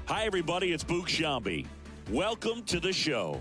Hi, everybody. It's Boog Shambi. Welcome to the show.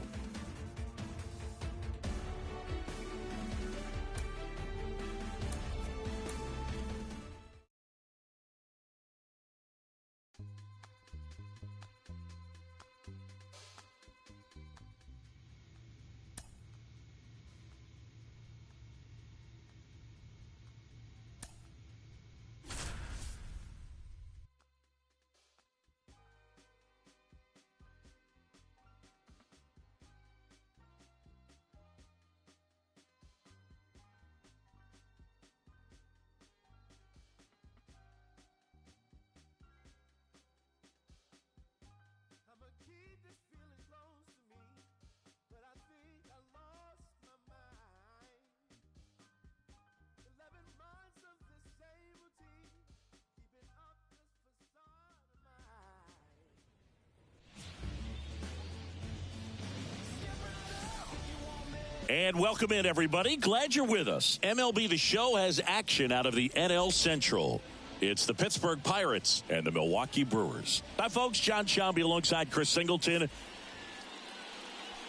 And welcome in, everybody. Glad you're with us. MLB The Show has action out of the NL Central. It's the Pittsburgh Pirates and the Milwaukee Brewers. Hi, folks. John Shambi alongside Chris Singleton.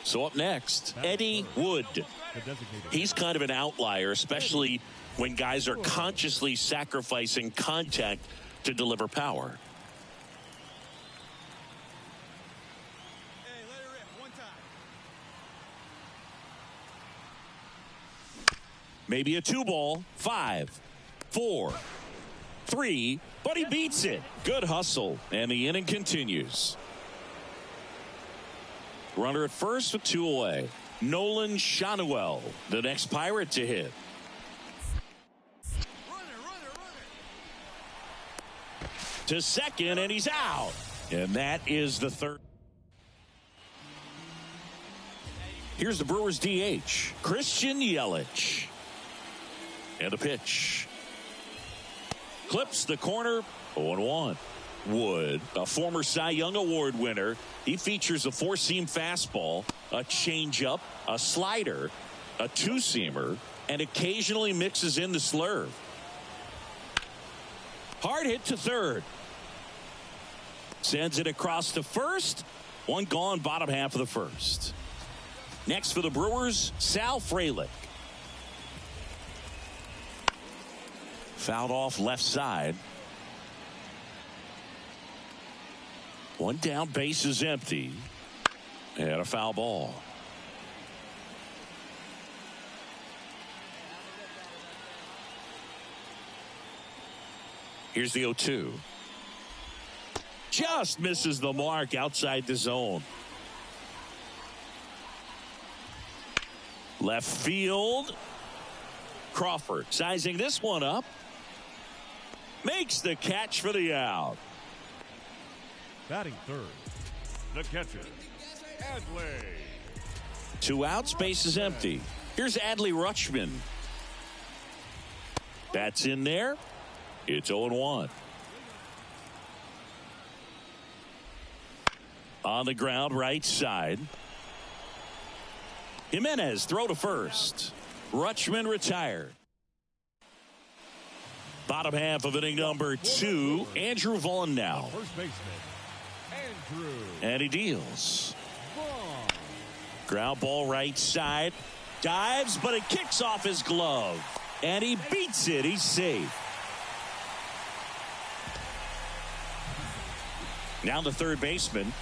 So up next, Eddie Wood. He's kind of an outlier, especially when guys are consciously sacrificing contact to deliver power. Maybe a 2-ball, 5, 4, 3, but he beats it. Good hustle, and the inning continues. Runner at first with 2 away. Nolan Shanuel, the next Pirate to hit. To second, and he's out. And that is the third. Here's the Brewers DH, Christian Yelich. And a pitch. Clips the corner, 0-1. Wood, a former Cy Young Award winner. He features a 4-seam fastball, a changeup, a slider, a 2-seamer, and occasionally mixes in the slurve. Hard hit to third. Sends it across to first. One gone, bottom half of the first. Next for the Brewers, Sal Frelick. Fouled off left side. One down, base is empty. And a foul ball. Here's the 0-2. Just misses the mark outside the zone. Left field. Crawford sizing this one up. Makes the catch for the out. Batting third, the catcher, Adley. 2 outs, base is empty. Here's Adley Rutschman. That's in there. It's 0-1. On the ground, right side. Jimenez, throw to first. Rutschman retired. Bottom half of inning number 2. Andrew Vaughn now. First baseman, Andrew. And he deals. Vaughn. Ground ball right side. Dives, but it kicks off his glove. And he beats it. He's safe. Now the third baseman.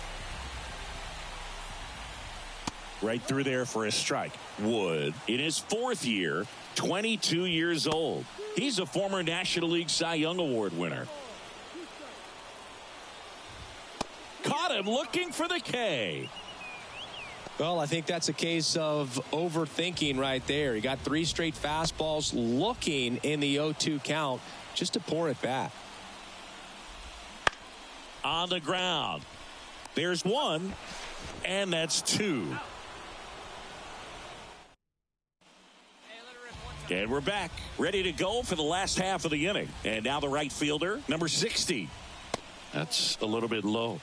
Right through there for a strike. Wood, in his 4th year, 22 years old. He's a former National League Cy Young Award winner. Caught him looking for the K. Well, I think that's a case of overthinking right there. He got 3 straight fastballs looking in the 0-2 count just to pour it back. On the ground. There's 1, and that's 2. And we're back, ready to go for the last half of the inning. And now the right fielder, number 60. That's a little bit low.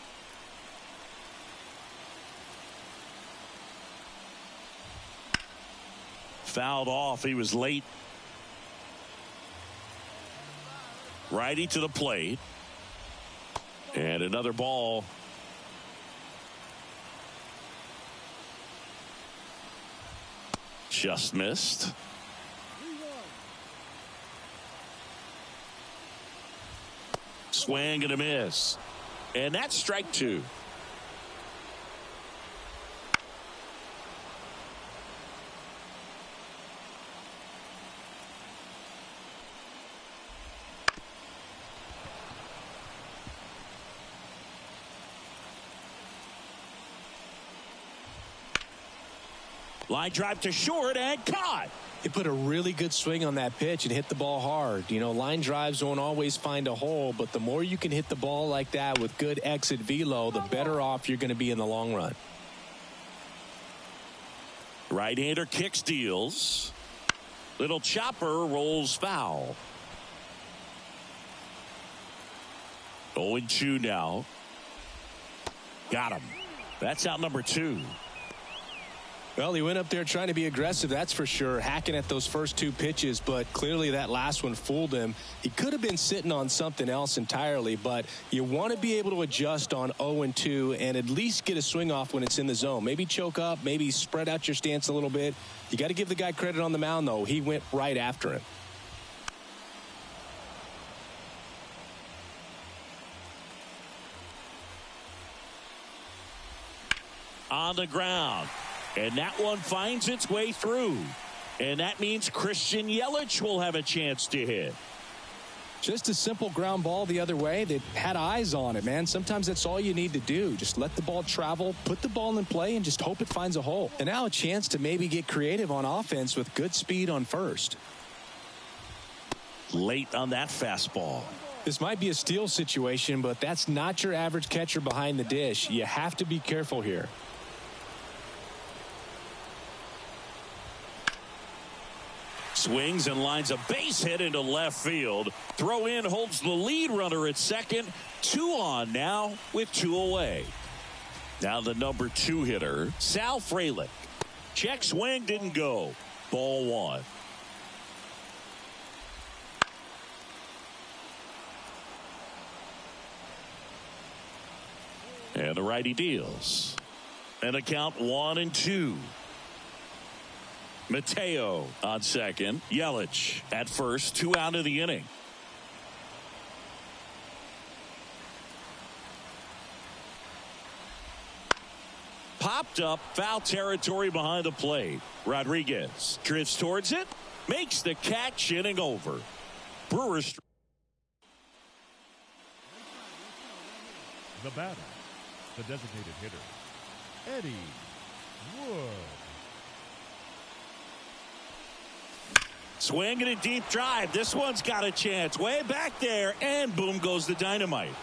Fouled off. He was late. Righty to the plate. And another ball Just missed. Swing and a miss. And that's strike two. Line drive to short and caught. He put a really good swing on that pitch and hit the ball hard. You know, line drives won't always find a hole, but the more you can hit the ball like that with good exit velo, the better off you're going to be in the long run. Right-hander kick steals. Little chopper rolls foul. 0-2 now. Got him. That's out number two. Well, he went up there trying to be aggressive, that's for sure, hacking at those first two pitches, but clearly that last one fooled him. He could have been sitting on something else entirely, but you want to be able to adjust on 0-2 and at least get a swing off when it's in the zone. Maybe choke up, maybe spread out your stance a little bit. You got to give the guy credit on the mound, though. He went right after him. On the ground. And that one finds its way through. And that means Christian Yelich will have a chance to hit. Just a simple ground ball the other way. They had eyes on it, man. Sometimes that's all you need to do. Just let the ball travel, put the ball in play, and just hope it finds a hole. And now a chance to maybe get creative on offense with good speed on first. Late on that fastball. This might be a steal situation, but that's not your average catcher behind the dish. You have to be careful here. Swings and lines a base hit into left field. Throw in holds the lead runner at second. 2 on now with 2 away. Now the number 2 hitter, Sal Frelick. Check swing, didn't go. Ball 1. And the righty deals. And a count 1-2. Mateo on second. Yelich at first. 2 out of the inning. Popped up, foul territory behind the plate. Rodriguez drifts towards it, makes the catch, inning over. Brewers. The batter, the designated hitter, Eddie Wood. Swing and a deep drive. This one's got a chance. Way back there, and boom goes the dynamite.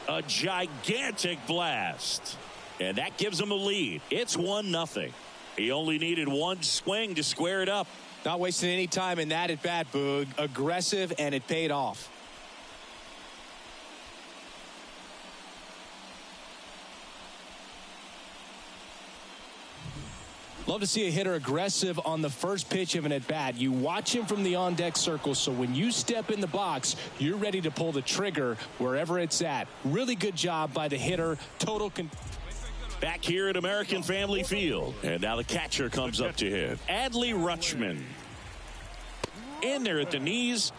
A gigantic blast. And that gives him a lead. It's 1-0. He only needed one swing to square it up. Not wasting any time in that at bat, Boog. Aggressive, and it paid off. Love to see a hitter aggressive on the first pitch of an at-bat. You watch him from the on-deck circle, so when you step in the box, you're ready to pull the trigger wherever it's at. Really good job by the hitter. Back here at American Family Field. And now the catcher comes up to hit. Adley Rutschman. In there at the knees.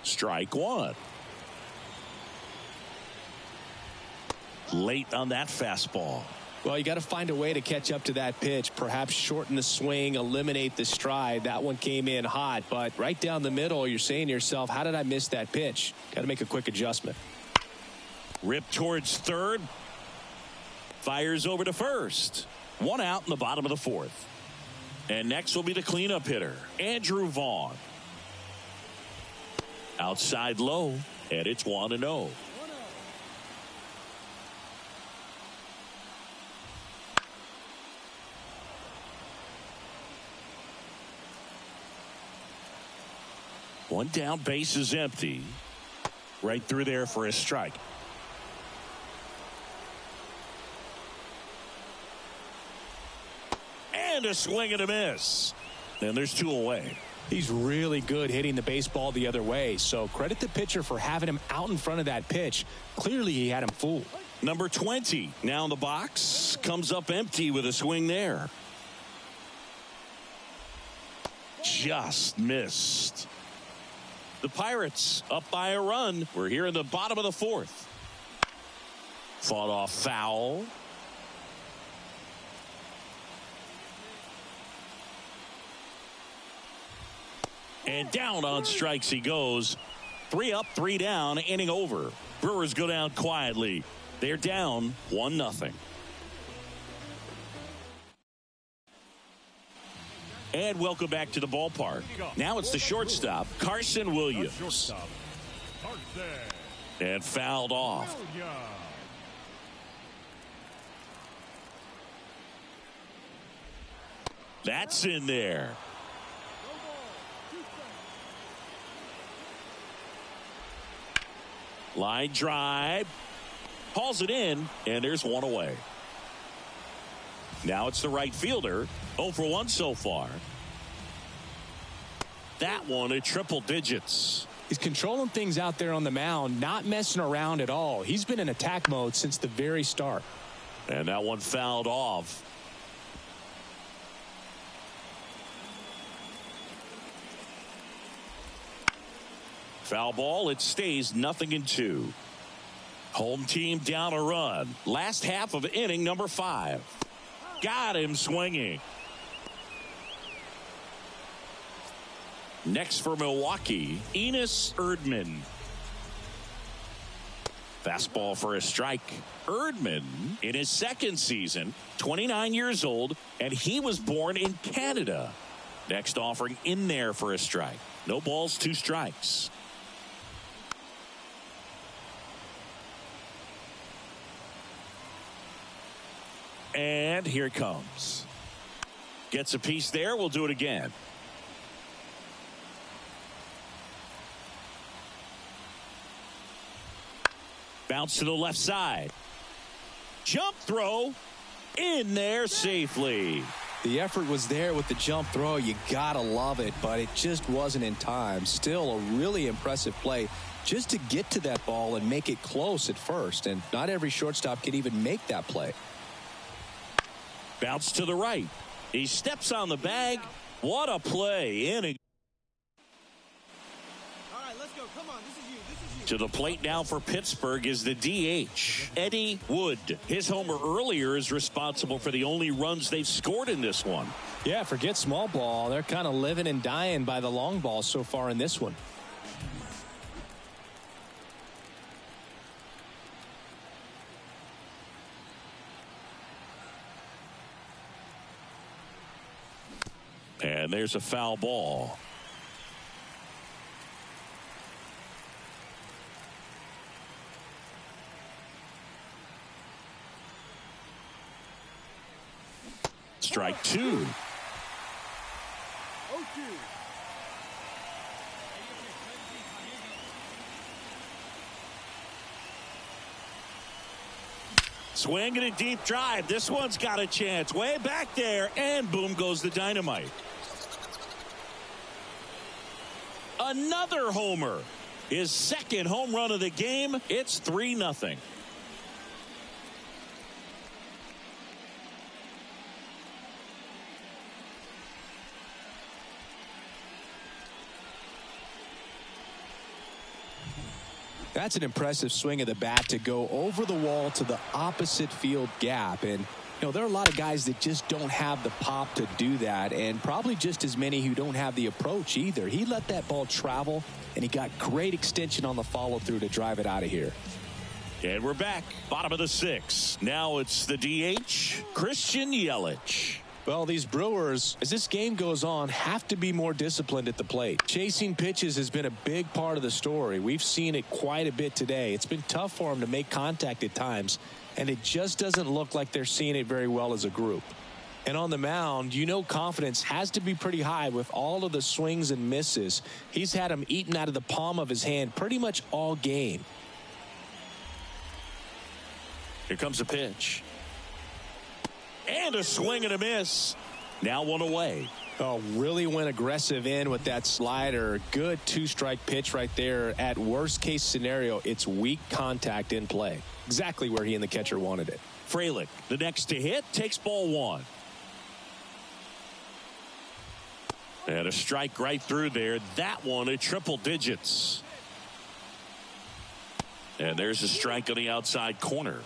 Strike 1. Late on that fastball. Well, you got to find a way to catch up to that pitch. Perhaps shorten the swing, eliminate the stride. That one came in hot, but right down the middle, you're saying to yourself, how did I miss that pitch? Got to make a quick adjustment. Rip towards third. Fires over to first. 1 out in the bottom of the 4th. And next will be the cleanup hitter, Andrew Vaughn. Outside low, and it's 1-0. One down, base is empty. Right through there for a strike. And a swing and a miss. And there's 2 away. He's really good hitting the baseball the other way, so credit the pitcher for having him out in front of that pitch. Clearly he had him fooled. Number 20 now in the box, comes up empty with a swing there. Just missed. The Pirates up by a run. We're here in the bottom of the fourth. Fought off foul. And down on strikes he goes. 3 up, 3 down, inning over. Brewers go down quietly. They're down 1-0. And welcome back to the ballpark. Now it's the shortstop, Carson Williams. And fouled off. That's in there. Line drive. Hauls it in, and there's one away. Now it's the right fielder. 0 for 1 so far. That one at triple digits. He's controlling things out there on the mound, not messing around at all. He's been in attack mode since the very start. And that one fouled off. Foul ball. It stays 0-2. Home team down a run. Last half of inning number 5. Got him swinging. Next for Milwaukee, Enos Erdman. Fastball for a strike. Erdman in his second season, 29 years old, and he was born in Canada. Next offering in there for a strike. No balls, 2 strikes. And here it comes. Gets a piece there. We'll do it again. Bounce to the left side. Jump throw in there safely. The effort was there with the jump throw. You gotta love it, but it just wasn't in time. Still a really impressive play just to get to that ball and make it close at first. And not every shortstop can even make that play. Bounce to the right. He steps on the bag. What a play. Inning. All right, let's go. Come on. This is you. To the plate now for Pittsburgh is the DH, Eddie Wood. His homer earlier is responsible for the only runs they've scored in this one. Yeah, forget small ball. They're kind of living and dying by the long ball so far in this one. And there's a foul ball. Strike 2. Swing and a deep drive. This one's got a chance. Way back there, and boom goes the dynamite. Another homer. His second home run of the game. It's 3-0. That's an impressive swing of the bat to go over the wall to the opposite field gap. And, you know, there are a lot of guys that just don't have the pop to do that, and probably just as many who don't have the approach either. He let that ball travel, and he got great extension on the follow-through to drive it out of here. And we're back. Bottom of the 6th. Now it's the DH, Christian Yelich. Well, these Brewers, as this game goes on, have to be more disciplined at the plate. Chasing pitches has been a big part of the story. We've seen it quite a bit today. It's been tough for them to make contact at times, and it just doesn't look like they're seeing it very well as a group. And on the mound, you know, confidence has to be pretty high with all of the swings and misses. He's had them eaten out of the palm of his hand pretty much all game. Here comes a pitch. And a swing and a miss. Now one away. Oh, really went aggressive in with that slider. Good two-strike pitch right there. At worst-case scenario, it's weak contact in play. Exactly where he and the catcher wanted it. Frelick, the next to hit, takes ball one. And a strike right through there. That one at triple digits. And there's a strike on the outside corner.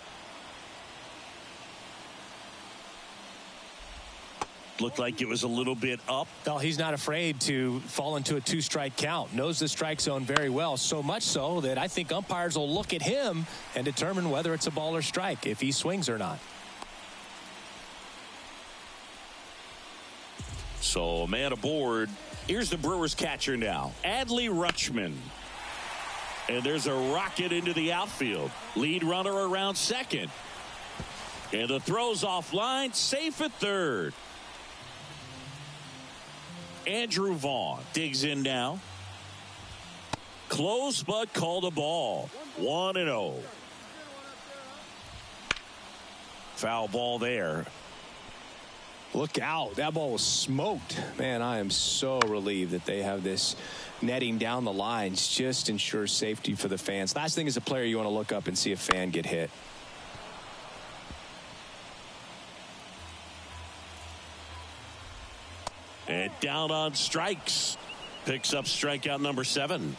Looked like it was a little bit up. Well, he's not afraid to fall into a two-strike count. Knows the strike zone very well. So much so that I think umpires will look at him and determine whether it's a ball or strike, if he swings or not. So, a man aboard. Here's the Brewers catcher now, Adley Rutschman. And there's a rocket into the outfield. Lead runner around second. And the throw's offline, safe at third. Andrew Vaughn digs in now. Close but called a ball. 1-0. Foul ball there. Look out. That ball was smoked. Man, I am so relieved that they have this netting down the lines. Just ensures safety for the fans. Last thing as a player, you want to look up and see a fan get hit. And down on strikes. Picks up strikeout number 7.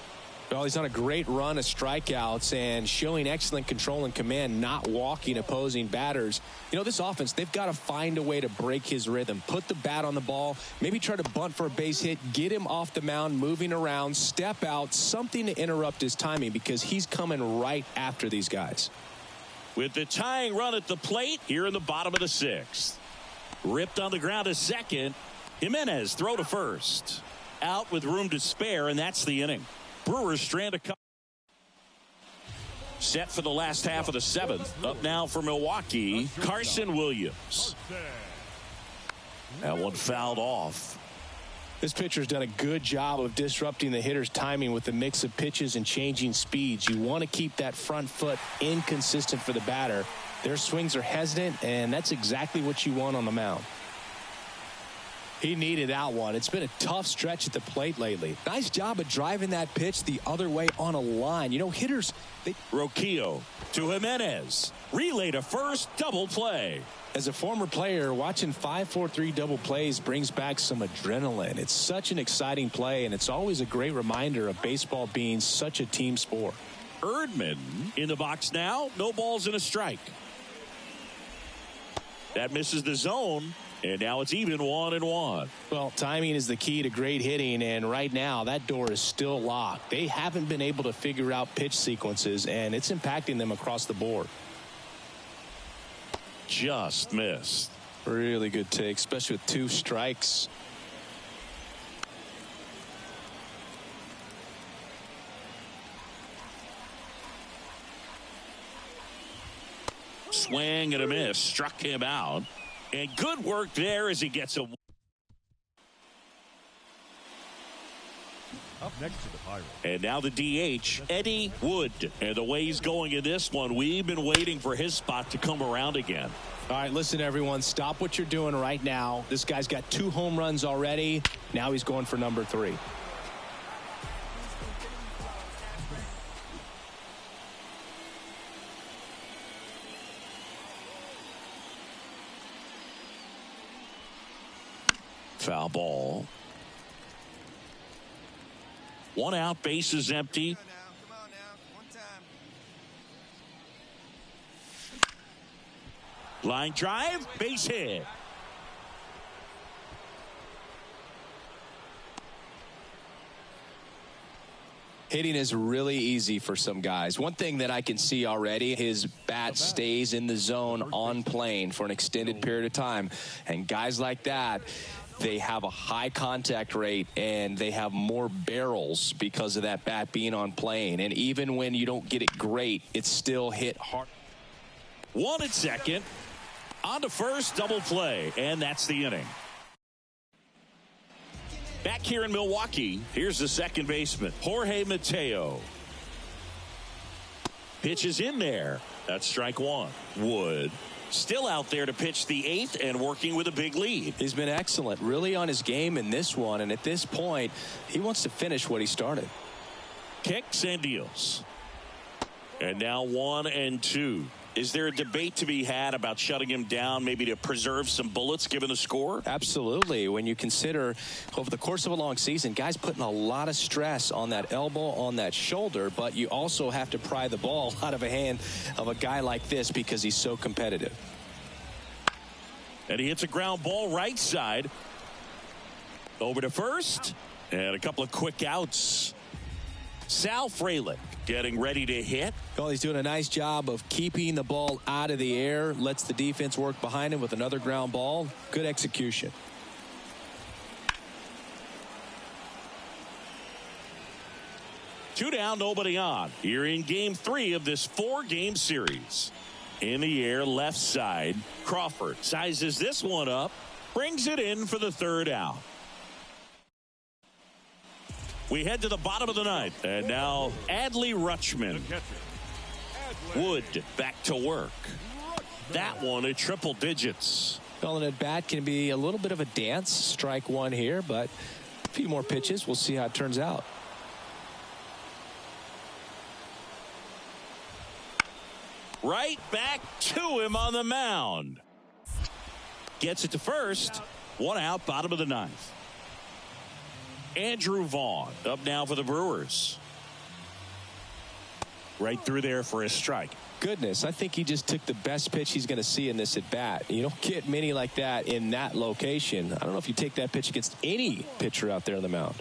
Well, he's on a great run of strikeouts and showing excellent control and command, not walking opposing batters. You know, this offense, they've got to find a way to break his rhythm. Put the bat on the ball, maybe try to bunt for a base hit, get him off the mound, moving around, step out, something to interrupt his timing because he's coming right after these guys. With the tying run at the plate here in the bottom of the 6th. Ripped on the ground to second. Jimenez throw to first. Out with room to spare, and that's the inning. Brewers strand a couple. Set for the last half of the 7th. Up now for Milwaukee, Carson Williams. That one fouled off. This pitcher's done a good job of disrupting the hitter's timing with the mix of pitches and changing speeds. You want to keep that front foot inconsistent for the batter. Their swings are hesitant, and that's exactly what you want on the mound. He needed that one. It's been a tough stretch at the plate lately. Nice job of driving that pitch the other way on a line. You know, hitters, Roquillo to Jimenez. Relay to first, double play. As a former player, watching 5-4-3 double plays brings back some adrenaline. It's such an exciting play, and it's always a great reminder of baseball being such a team sport. Erdman in the box now. No balls and a strike. That misses the zone. And now it's even 1-1. Well, timing is the key to great hitting, and right now that door is still locked. They haven't been able to figure out pitch sequences, and it's impacting them across the board. Just missed. Really good take, especially with 2 strikes. Swing and a miss. Struck him out. And good work there as he gets a. Up next to the Pirates. And now the DH, Eddie Wood. And the way he's going in this one, we've been waiting for his spot to come around again. All right, listen, everyone. Stop what you're doing right now. This guy's got 2 home runs already. Now he's going for number 3. Foul ball. 1 out, base is empty. Come on now. One time. Line drive, base hit. Hitting is really easy for some guys. One thing that I can see already, his bat stays in the zone on plane for an extended period of time. And guys like that, they have a high contact rate and they have more barrels because of that bat being on plane. And even when you don't get it great, it's still hit hard. 1 at second. On to first, double play. And that's the inning. Back here in Milwaukee, here's the second baseman, Jorge Mateo. Pitch is in there. That's strike 1. Wood still out there to pitch the 8th and working with a big lead. He's been excellent, really on his game in this one, and at this point, he wants to finish what he started. Kicks and deals. And now 1-2. Is there a debate to be had about shutting him down, maybe to preserve some bullets given the score? Absolutely. When you consider over the course of a long season, guys putting a lot of stress on that elbow, on that shoulder, but you also have to pry the ball out of a hand of a guy like this because he's so competitive. And he hits a ground ball right side. Over to first. And a couple of quick outs. Sal Frelick getting ready to hit. Well, he's doing a nice job of keeping the ball out of the air. Lets the defense work behind him with another ground ball. Good execution. Two down, nobody on. Here in game 3 of this 4-game series. In the air, left side. Crawford sizes this one up. Brings it in for the 3rd out. We head to the bottom of the 9th. And now Adley Rutschman. Wood back to work. That one at triple digits. Well, an at-bat can be a little bit of a dance. Strike one here, but a few more pitches. We'll see how it turns out. Right back to him on the mound. Gets it to first. 1 out, bottom of the 9th. Andrew Vaughn up now for the Brewers. Right through there for a strike. Goodness, I think he just took the best pitch he's going to see in this at bat. You don't get many like that in that location. I don't know if you take that pitch against any pitcher out there on the mound.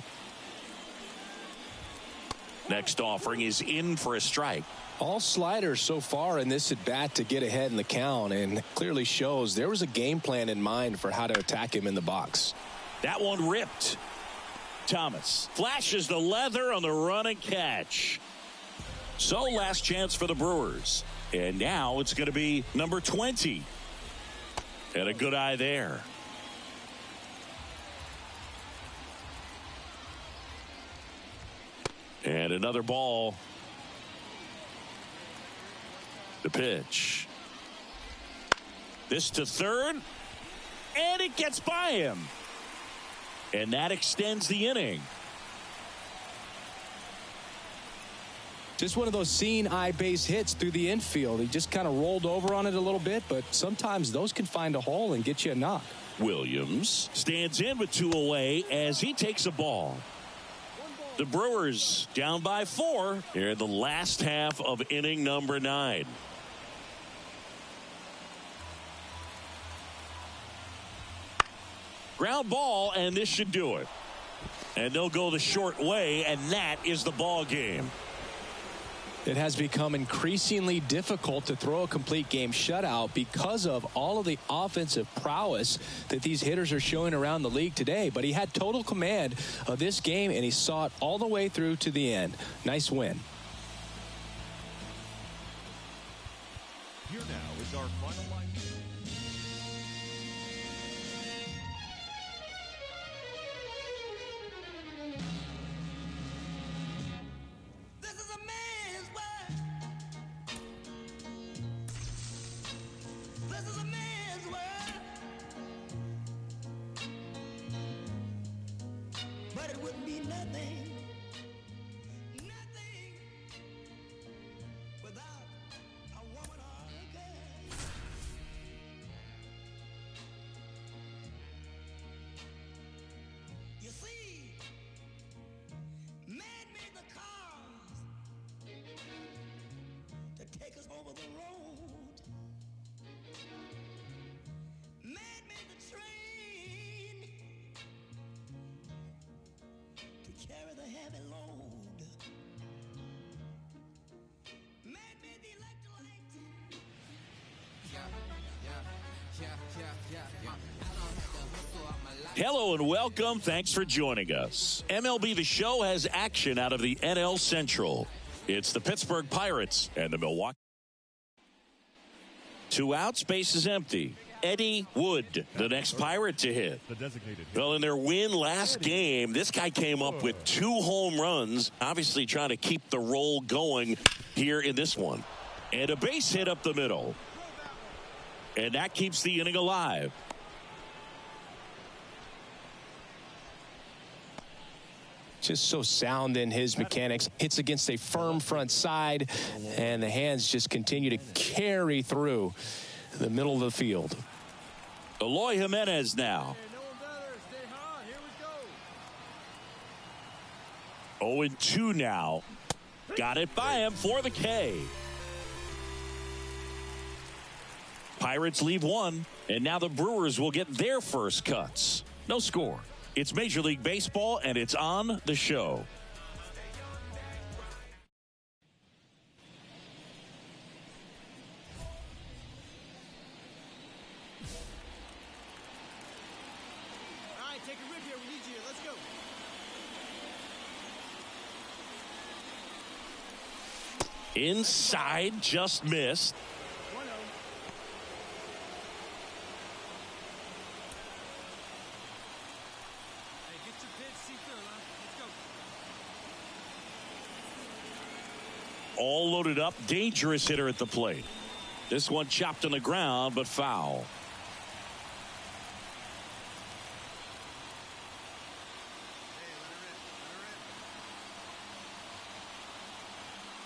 Next offering is in for a strike. All sliders so far in this at bat to get ahead in the count, and clearly shows there was a game plan in mind for how to attack him in the box. That one ripped. Thomas flashes the leather on the run and catch. So last chance for the Brewers. And now it's going to be number 20. And a good eye there. And another ball. The pitch. This to third. And it gets by him. And that extends the inning. Just one of those seeing eye base hits through the infield. He just kind of rolled over on it a little bit, but sometimes those can find a hole and get you a knock. Williams stands in with 2 away as he takes a ball. The Brewers down by 4 here in the last half of inning number 9. Ground ball, and this should do it. And they'll go the short way, and that is the ball game. It has become increasingly difficult to throw a complete game shutout because of all of the offensive prowess that these hitters are showing around the league today. But he had total command of this game, and he saw it all the way through to the end. Nice win. Here now is our final line. Hello and welcome. Thanks for joining us. MLB The Show has action out of the NL Central. It's the Pittsburgh Pirates and the Milwaukee. 2 outs, base is empty. Eddie Wood, the next Pirate to hit. Well, in their win last game, this guy came up with 2 home runs, obviously trying to keep the roll going here in this one. And a base hit up the middle. And that keeps the inning alive. Just so sound in his mechanics. Hits against a firm front side, and the hands just continue to carry through the middle of the field. Eloy Jimenez now. 0-2 now. Got it by him for the K. Pirates leave one, and now the Brewers will get their first cuts. No score. It's Major League Baseball, and it's on the show. All right, take a rip here. We need you. Let's go. Inside, just missed. 1-0. Hey, get your pitch, see through, huh? Let's go. All loaded up. Dangerous hitter at the plate. This one chopped on the ground, but foul.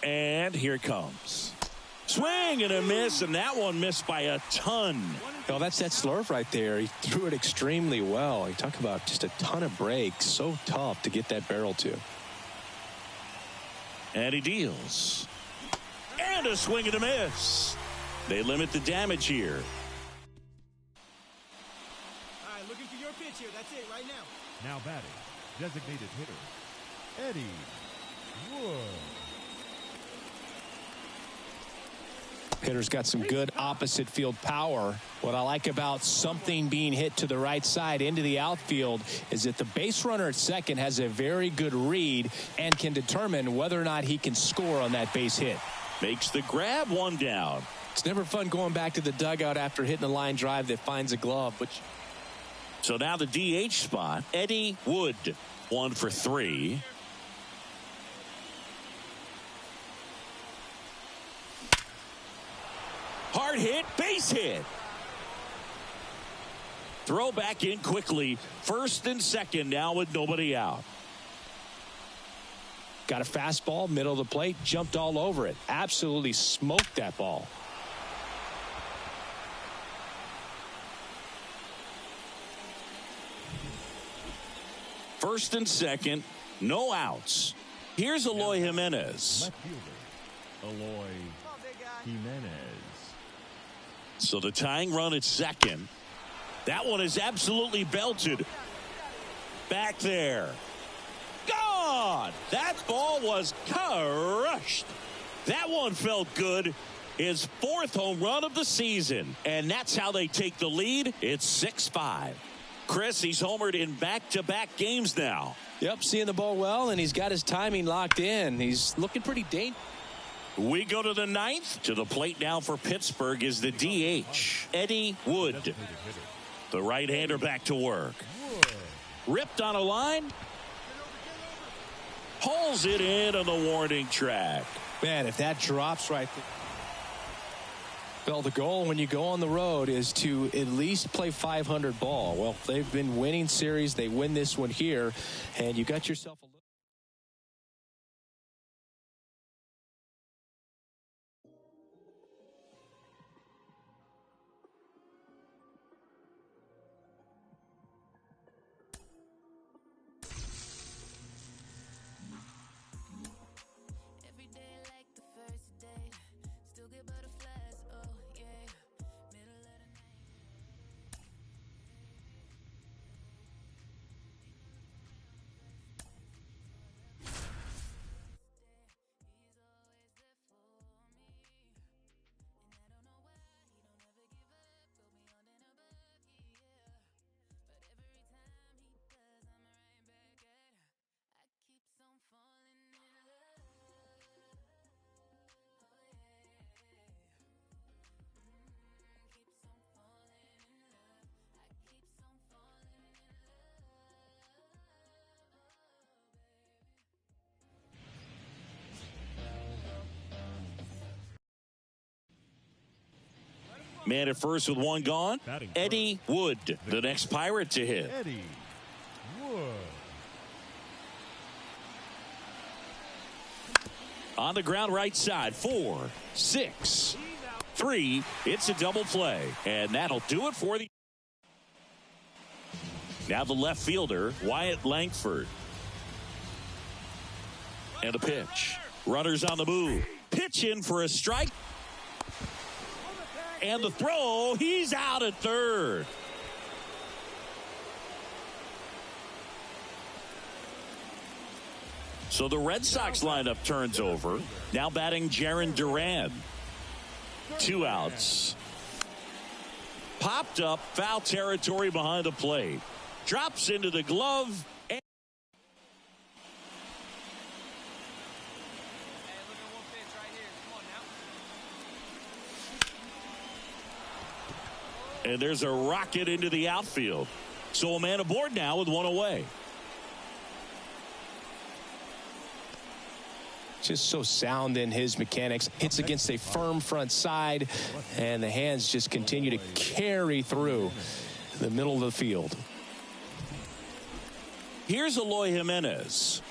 And here it comes. Swing and a miss, and that one missed by a ton. Oh, that's that slurve right there. He threw it extremely well. You talk about just a ton of breaks. So tough to get that barrel to. And he deals. And a swing and a miss. They limit the damage here. All right, looking for your pitch here. That's it right now. Now batting, designated hitter, Eddie Wood. Hitter's got some good opposite field power. What I like about something being hit to the right side into the outfield is that the base runner at second has a very good read and can determine whether or not he can score on that base hit. Makes the grab, one down. It's never fun going back to the dugout after hitting a line drive that finds a glove. So now the DH spot, Eddie Wood, 1 for 3. Hard hit, base hit. Throw back in quickly. First and second now with nobody out. Got a fastball, middle of the plate, jumped all over it. Absolutely smoked that ball. First and second, no outs. Here's Eloy Jimenez. Left fielder, Eloy Jimenez. So the tying run at second. That one is absolutely belted. Back there. Gone! That ball was crushed. That one felt good. His 4th home run of the season. And that's how they take the lead. It's 6-5. Chris, he's homered in back-to-back games now. Yep, seeing the ball well, and he's got his timing locked in. He's looking pretty dangerous. We go to the 9th. To the plate now for Pittsburgh is the DH, Eddie Wood. The right-hander back to work. Ripped on a line. Pulls it in on the warning track. Man, if that drops right there. Well, the goal when you go on the road is to at least play 500 ball. Well, they've been winning series. They win this one here, and you got yourself a little. Man at first with one gone. Eddie Wood, the next Pirate to hit. Eddie Wood. On the ground right side, 4, 6, 3. It's a double play. And that'll do it for the... Now the left fielder, Wyatt Langford. And a pitch. Runners on the move. Pitch in for a strike. And the throw, he's out at third. So the Red Sox lineup turns over. Now batting Jarren Duran. 2 outs. Popped up, foul territory behind the plate. Drops into the glove. And there's a rocket into the outfield. So a man aboard now with one away. Just so sound in his mechanics. Hits against a firm front side, and the hands just continue to carry through the middle of the field. Here's Eloy Jimenez.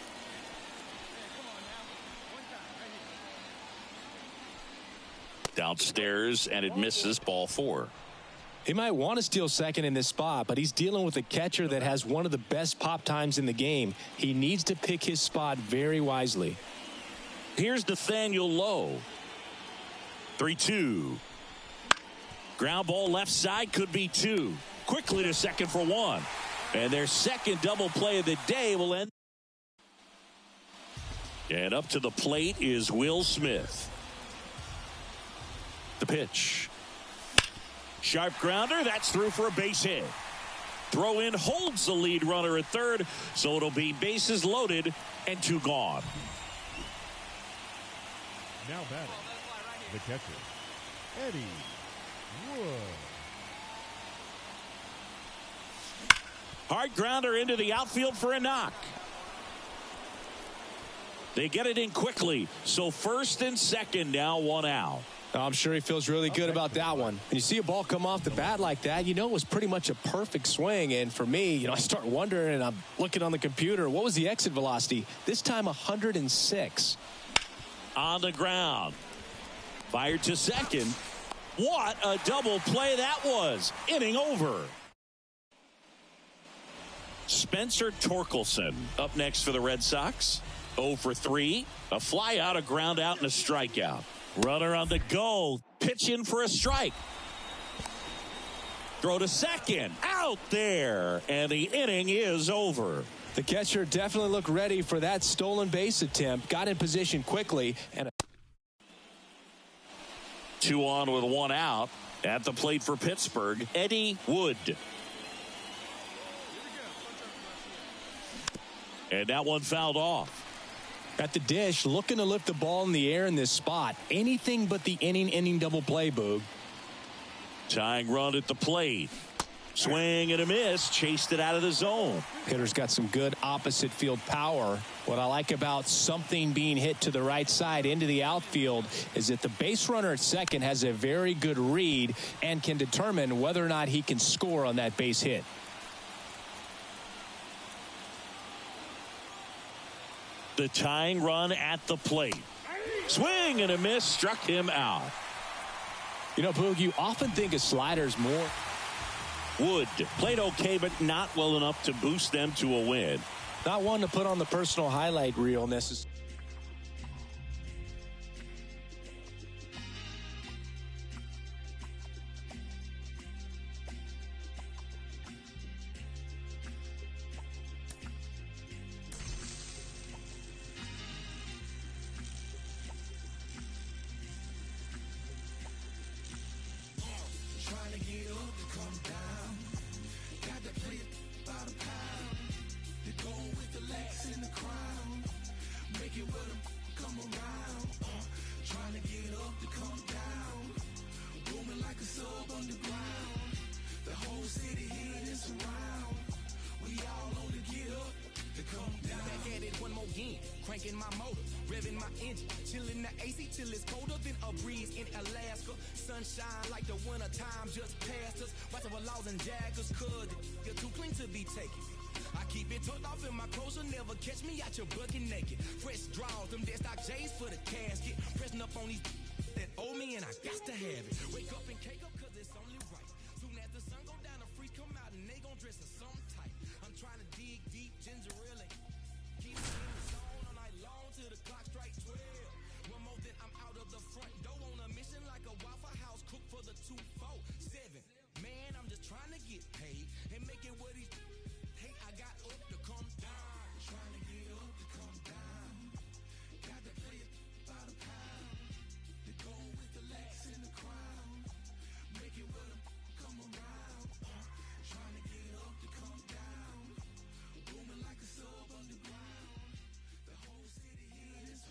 Downstairs, and it misses, ball 4. He might want to steal second in this spot, but he's dealing with a catcher that has one of the best pop times in the game. He needs to pick his spot very wisely. Here's Nathaniel Lowe. 3-2. Ground ball left side, could be 2. Quickly to second for 1. And their second double play of the day will end. And up to the plate is Will Smith. The pitch. Sharp grounder, that's through for a base hit. Throw in holds the lead runner at third, so it'll be bases loaded and 2 gone. Now batting, the catcher, Eddie Wood. Hard grounder into the outfield for a knock. They get it in quickly, so first and second, now 1 out. I'm sure he feels really good about that one. When you see a ball come off the bat like that, you know it was pretty much a perfect swing. And for me, I start wondering, and I'm looking on the computer, what was the exit velocity? This time 106. On the ground. Fired to second. What a double play that was. Inning over. Spencer Torkelson up next for the Red Sox. 0 for 3. A fly out, a ground out, and a strikeout. Runner on the go. Pitch in for a strike. Throw to second. Out there. And the inning is over. The catcher definitely looked ready for that stolen base attempt. Got in position quickly. And 2 on with 1 out. At the plate for Pittsburgh, Eddie Wood. And that one fouled off. At the dish, looking to lift the ball in the air in this spot. Anything but the inning double play, Boog. Tying run at the plate. Swing and a miss. Chased it out of the zone. Hitter's got some good opposite field power. What I like about something being hit to the right side into the outfield is that the base runner at second has a very good read and can determine whether or not he can score on that base hit. The tying run at the plate. Swing and a miss. Struck him out. You know, Boog, you often think of sliders more. Wood played okay, but not well enough to boost them to a win. Not one to put on the personal highlight reel necessarily. Cranking my motor, revving my engine, chilling the AC till it's colder than a breeze in Alaska. Sunshine like the winter time just passed us. Watching for laws and jaggers, cause you're too clean to be taken. I keep it tucked off in my clothes, you'll never catch me out your bucket naked. Fresh draws, them dead stock J's for the casket. Pressing up on these that owe me and I got to have it. Wake up and cake up cause it's only right. Soon as the sun go down, the freaks come out and they gon' dress in something tight. I'm trying to dig deep, ginger ale. Keep it in the zone all night long till the clock strikes 12. One more then I'm out of the front door on a mission like a Waffle House cook for the 247. Man, I'm just trying to get paid and make it what he's. Hey, I got up to come down. Trying to get up to come down. Got to play it by the pound. The goal with the legs in the crowd. Make it with them come around. Trying to get up to come down. Booming like a sub underground. The whole city here is.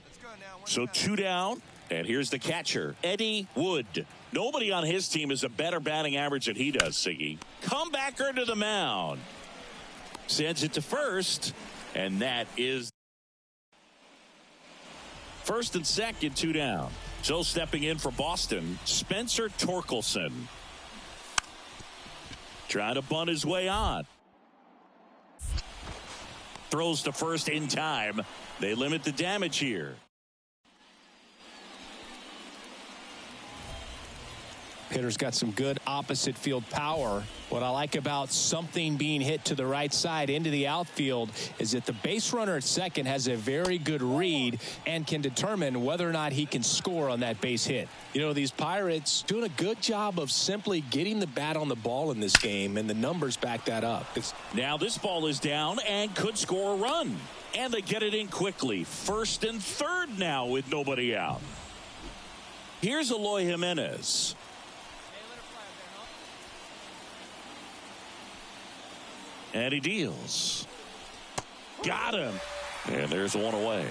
Let's go now. So 2 down, and here's the catcher, Eddie Wood. Nobody on his team has a better batting average than he does, Siggy. Comebacker to the mound. Sends it to first, and that is first and second, 2 down. So stepping in for Boston, Spencer Torkelson. Trying to bunt his way on. Throws to first in time. They limit the damage here. Hitter's got some good opposite field power. What I like about something being hit to the right side into the outfield is that the base runner at second has a very good read and can determine whether or not he can score on that base hit. You know, these Pirates doing a good job of simply getting the bat on the ball in this game, and the numbers back that up. Now this ball is down and could score a run. And they get it in quickly. First and third now with nobody out. Here's Eloy Jimenez. And he deals. Got him. And there's one away.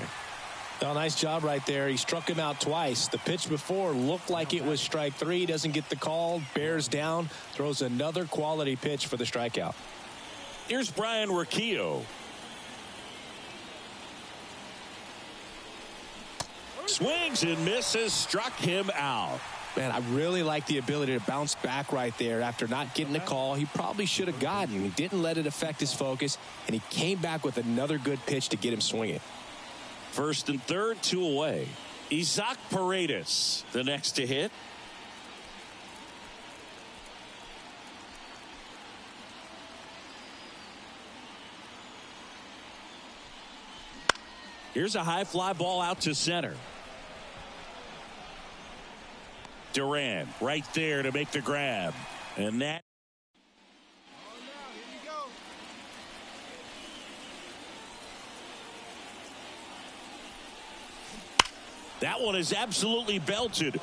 Well, nice job right there. He struck him out twice. The pitch before looked like it was strike 3. Doesn't get the call. Bears down. Throws another quality pitch for the strikeout. Here's Brian Riccio. Swings and misses. Struck him out. Man, I really like the ability to bounce back right there after not getting the call. He probably should have gotten. He didn't let it affect his focus, and he came back with another good pitch to get him swinging. First and third, 2 away. Isaac Paredes, the next to hit. Here's a high fly ball out to center. Duran right there to make the grab. And that. That one is absolutely belted.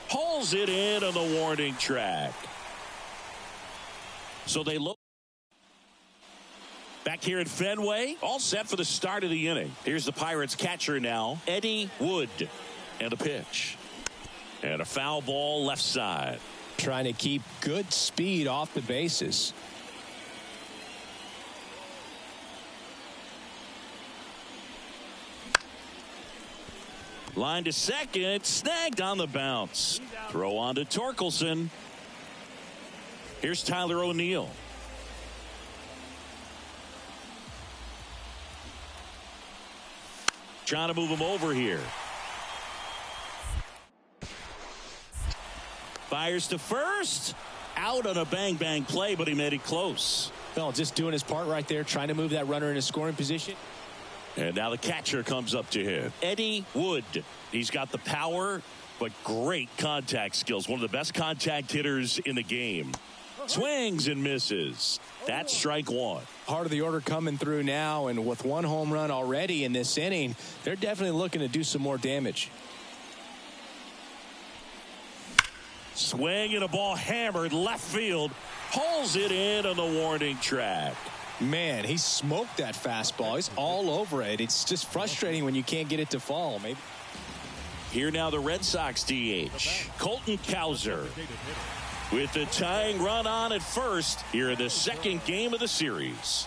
Pulls it in on the warning track. So they look. Back here at Fenway, all set for the start of the inning. Here's the Pirates catcher now, Eddie Wood. And a pitch. And a foul ball left side. Trying to keep good speed off the bases. Line to second. Snagged on the bounce. Throw on to Torkelson. Here's Tyler O'Neill. Trying to move him over here. Fires to first. Out on a bang-bang play, but he made it close. Well, just doing his part right there, trying to move that runner in a scoring position. And now the catcher comes up to hit. Eddie Wood. He's got the power, but great contact skills. One of the best contact hitters in the game. Swings and misses. That's strike 1. Part of the order coming through now, and with 1 home run already in this inning, they're definitely looking to do some more damage. Swing and a ball hammered left field. Pulls it in on the warning track. Man, he smoked that fastball. He's all over it. It's just frustrating when you can't get it to fall. Maybe. Here now the Red Sox DH, Colton Cowser. with the tying run on at first here in the second game of the series.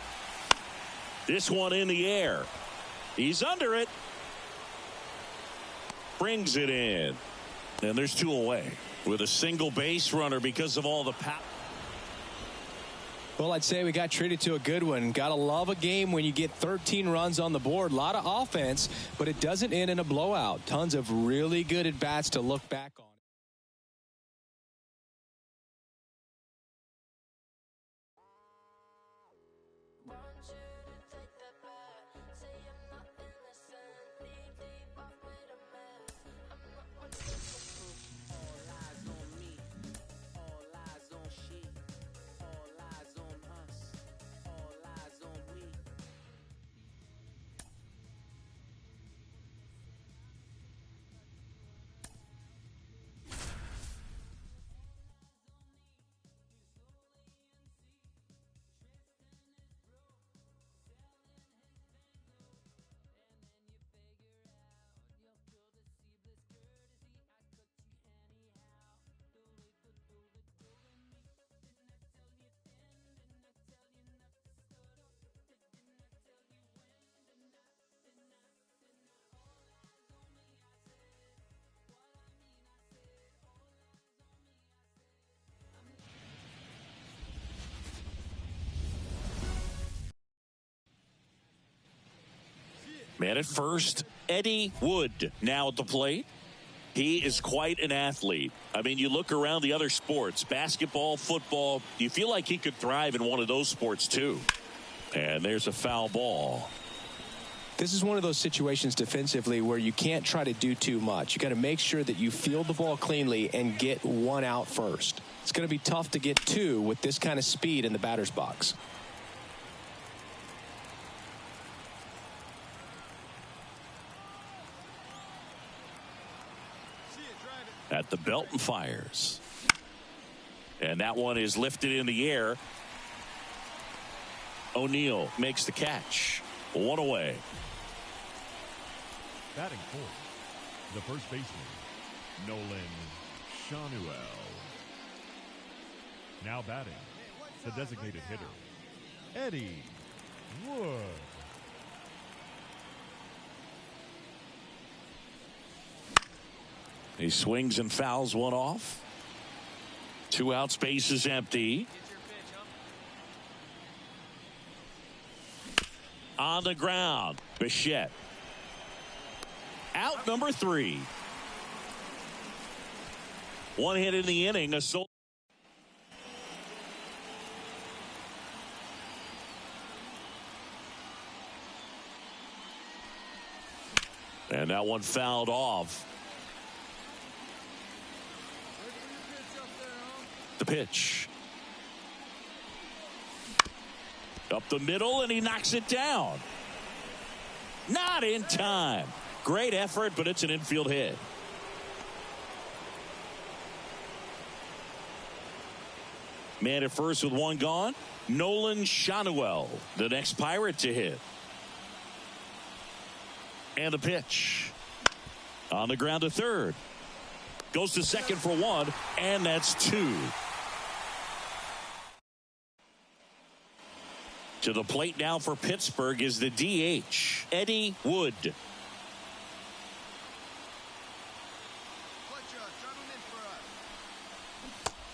This one in the air. He's under it. Brings it in. And there's two away with a single base runner because of all the power. Well, I'd say we got treated to a good one. Gotta love a game when you get 13 runs on the board. A lot of offense, but it doesn't end in a blowout. Tons of really good at-bats to look back on. Man at first, Eddie Wood now at the plate. He is quite an athlete. I mean, you look around the other sports, basketball, football, you feel like he could thrive in one of those sports too. And there's a foul ball. This is one of those situations defensively where you can't try to do too much. You got to make sure that you field the ball cleanly and get one out first. It's going to be tough to get two with this kind of speed in the batter's box. At the belt and fires. And that one is lifted in the air. O'Neill makes the catch. One away. Batting fourth, the first baseman, Nolan Shanuel. Now batting, the designated hitter, Eddie Wood. He swings and fouls one off. 2 outs, base is empty. On the ground, Bichette. Out number 3. One hit in the inning. And that one fouled off. The pitch. Up the middle, and he knocks it down. Not in time. Great effort, but it's an infield hit. Man at first with one gone. Nolan Shanuel, the next Pirate to hit. And the pitch. On the ground to third. Goes to second for one, and that's 2. To the plate now for Pittsburgh is the DH, Eddie Wood.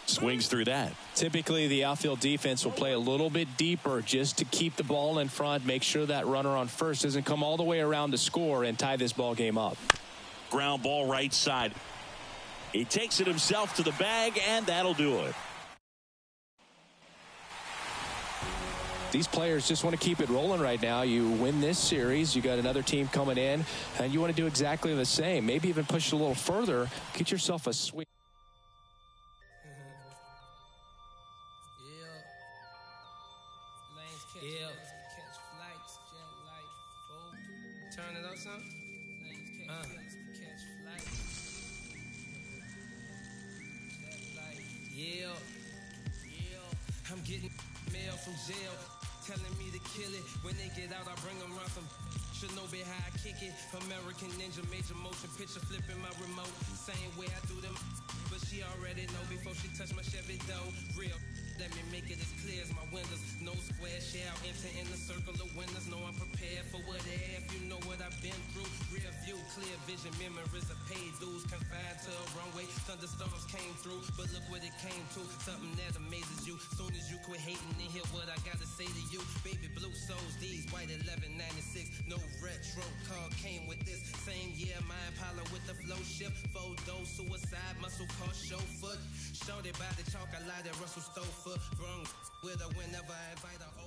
Swings through that. Typically, the outfield defense will play a little bit deeper just to keep the ball in front, make sure that runner on first doesn't come all the way around to score and tie this ball game up. Ground ball right side. He takes it himself to the bag, and that'll do it. These players just want to keep it rolling right now. You win this series, you got another team coming in, and you want to do exactly the same. Maybe even push it a little further. Get yourself a sweep. Yeah. Catch flights, jet light, fold. Turn it up some. Catch flights. Jet light. Yeah. I'm getting mail from jail, telling me to kill it. When they get out, I bring them around some. Should know be how I kick it. American Ninja, major motion picture, flipping my remote. Same way I do them. but she already know before she touch my Chevy door. Real, let me make it as clear as my windows. No square shall enter in the circle of winners. No, I'm prepared for what if you know what I've been through. Rear view, clear vision, memories of paid dues. Confined to a runway, thunderstorms came through, but look what it came to. Something that amazes you. Soon as you quit hating and hear what I gotta say to you. Baby blue souls, these white 1196. No retro car came with this. Same year, my Impala with the flow shift. Photo, suicide, muscle car, show foot. Shorty by the chalk, I lied at Russell Stovefoot. Wrong with her whenever I invite her